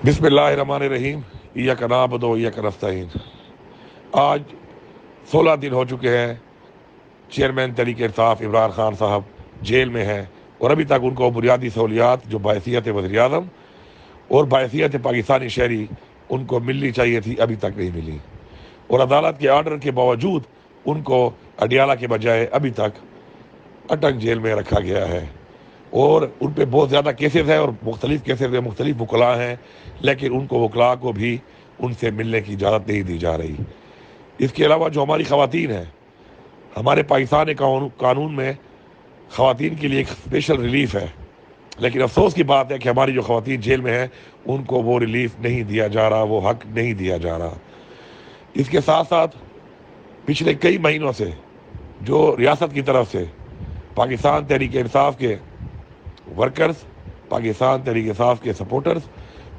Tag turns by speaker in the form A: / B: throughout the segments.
A: بسم اللہ الرحمن الرحیم ایاک نعبد و ایاک نستعین۔ آج 16 دن ہو چکے ہیں چیئرمین تحریک انصاف عمران خان صاحب جیل میں ہیں، اور ابھی تک ان کو بنیادی سہولیات جو بحیثیت وزیر اعظم اور بحیثیت پاکستانی شہری ان کو ملنی چاہیے تھی، ابھی تک نہیں ملی، اور عدالت کے آرڈر کے باوجود ان کو اڈیالہ کے بجائے ابھی تک اٹک جیل میں رکھا گیا ہے، اور ان پہ بہت زیادہ کیسز ہیں اور مختلف کیسز میں مختلف وکلاء ہیں، لیکن ان کو وکلاء کو بھی ان سے ملنے کی اجازت نہیں دی جا رہی۔ اس کے علاوہ جو ہماری خواتین ہیں، ہمارے پاکستان قانون میں خواتین کے لیے ایک اسپیشل ریلیف ہے، لیکن افسوس کی بات ہے کہ ہماری جو خواتین جیل میں ہیں ان کو وہ ریلیف نہیں دیا جا رہا، وہ حق نہیں دیا جا رہا۔ اس کے ساتھ ساتھ پچھلے کئی مہینوں سے جو ریاست کی طرف سے پاکستان تحریک انصاف کے ورکرز، پاکستان تحریک انصاف کے سپورٹرز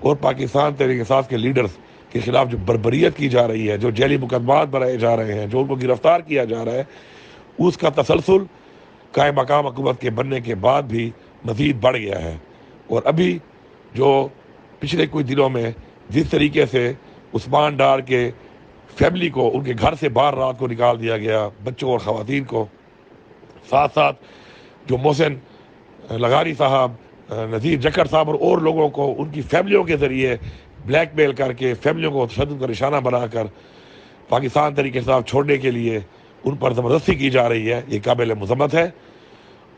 A: اور پاکستان تحریک انصاف کے لیڈرز کے خلاف جو بربریت کی جا رہی ہے، جو جیلی مقدمات بنائے جا رہے ہیں، جو ان کو گرفتار کیا جا رہا ہے، اس کا تسلسل قائم مقام حکومت کے بننے کے بعد بھی مزید بڑھ گیا ہے۔ اور ابھی جو پچھلے کچھ دنوں میں جس طریقے سے عثمان ڈار کے فیملی کو ان کے گھر سے باہر رات کو نکال دیا گیا، بچوں اور خواتین کو، ساتھ ساتھ جو محسن لغاری صاحب، نذیر جکر صاحب اور لوگوں کو ان کی فیملیوں کے ذریعے بلیک میل کر کے فیملیوں کو تشدد کا نشانہ بنا کر پاکستان تحریک انصاف چھوڑنے کے لیے ان پر زبردستی کی جا رہی ہے، یہ قابل مذمت ہے،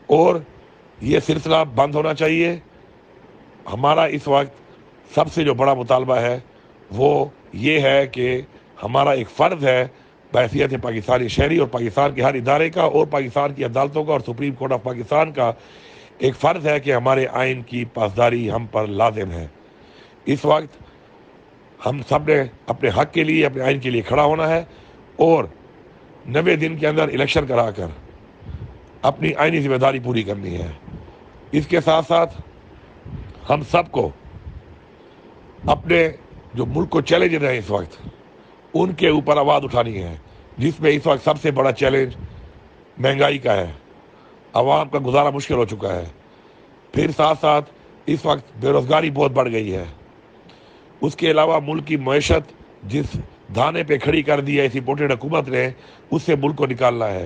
A: اور یہ سلسلہ بند ہونا چاہیے۔ ہمارا اس وقت سب سے جو بڑا مطالبہ ہے وہ یہ ہے کہ ہمارا ایک فرض ہے بحیثیت پاکستانی شہری اور پاکستان کے ہر ادارے کا اور پاکستان کی عدالتوں کا اور سپریم کورٹ آف پاکستان کا ایک فرض ہے کہ ہمارے آئین کی پاسداری ہم پر لازم ہے۔ اس وقت ہم سب نے اپنے حق کے لیے، اپنے آئین کے لیے کھڑا ہونا ہے، اور 90 دن کے اندر الیکشن کرا کر اپنی آئینی ذمہ داری پوری کرنی ہے۔ اس کے ساتھ ساتھ ہم سب کو اپنے جو ملک کو چیلنج ہیں اس وقت، ان کے اوپر آواز اٹھانی ہے، جس میں اس وقت سب سے بڑا چیلنج مہنگائی کا ہے۔ عوام کا گزارا مشکل ہو چکا ہے، پھر ساتھ ساتھ اس وقت بے روزگاری بہت بڑھ گئی ہے، اس کے علاوہ ملک کی معیشت جس دھانے پہ کھڑی کر دی ہے اس امپورٹڈ حکومت نے، اس سے ملک کو نکالنا ہے۔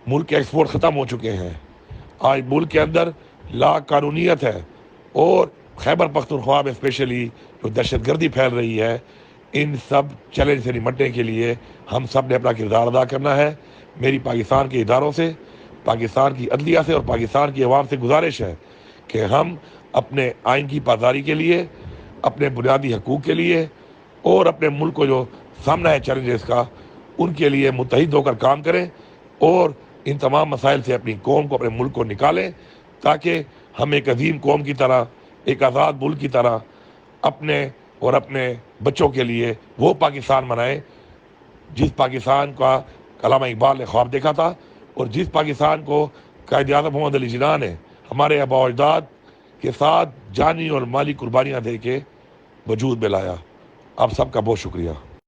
A: ملک کے ایکسپورٹ ختم ہو چکے ہیں، آج ملک کے اندر لا قانونیت ہے، اور خیبر پختونخوا میں اسپیشلی جو دہشت گردی پھیل رہی ہے، ان سب چیلنج سے نمٹنے کے لیے ہم سب نے اپنا کردار ادا کرنا ہے۔ میری پاکستان کے اداروں سے، پاکستان کی عدلیہ سے اور پاکستان کی عوام سے گزارش ہے کہ ہم اپنے آئین کی پاسداری کے لیے، اپنے بنیادی حقوق کے لیے، اور اپنے ملک کو جو سامنا ہے چیلنجز کا، ان کے لیے متحد ہو کر کام کریں، اور ان تمام مسائل سے اپنی قوم کو، اپنے ملک کو نکالیں، تاکہ ہم ایک عظیم قوم کی طرح، ایک آزاد ملک کی طرح اپنے اور اپنے بچوں کے لیے وہ پاکستان بنائیں جس پاکستان کا علامہ اقبال نے خواب دیکھا تھا، اور جس پاکستان کو قائد اعظم محمد علی جناح نے ہمارے آباء و اجداد کے ساتھ جانی اور مالی قربانیاں دے کے وجود میں لایا۔ آپ سب کا بہت شکریہ۔